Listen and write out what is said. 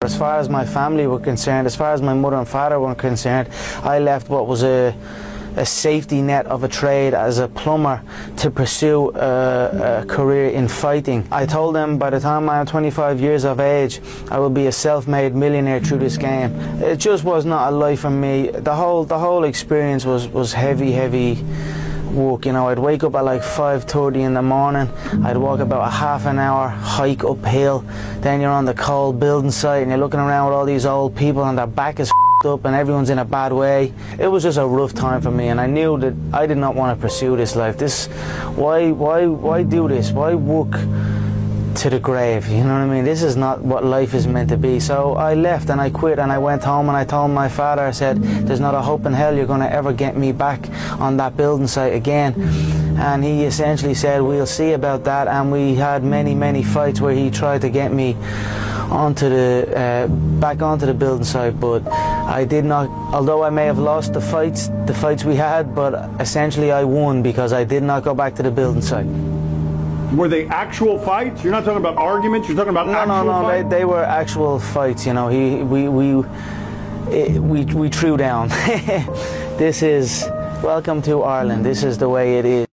as far as my family were concerned, as far as my mother and father were concerned, I left what was a safety net of a trade as a plumber to pursue a career in fighting. I told them by the time I am 25 years of age, I will be a self-made millionaire through this game. It just was not a life for me. The whole experience was heavy work. You know, I'd wake up at like 5:30 in the morning, I'd walk about a half an hour hike uphill, then you're on the cold building site and you're looking around with all these old people and their back is up and everyone's in a bad way. It was just a rough time for me, and I knew that I did not want to pursue this life. Why do this? Why work to the grave? You know what I mean? This is not what life is meant to be. So I left and I quit and I went home and I told my father, I said, there's not a hope in hell you're going to ever get me back on that building site again. And he essentially said, we'll see about that. And we had many fights where he tried to get me back onto the building site, but I did not. Although I may have lost the fights we had, but essentially I won because I did not go back to the building site. Were they actual fights? You're not talking about arguments. You're talking about actual fights? No. They were actual fights. You know, we threw down. This is welcome to Ireland. This is the way it is.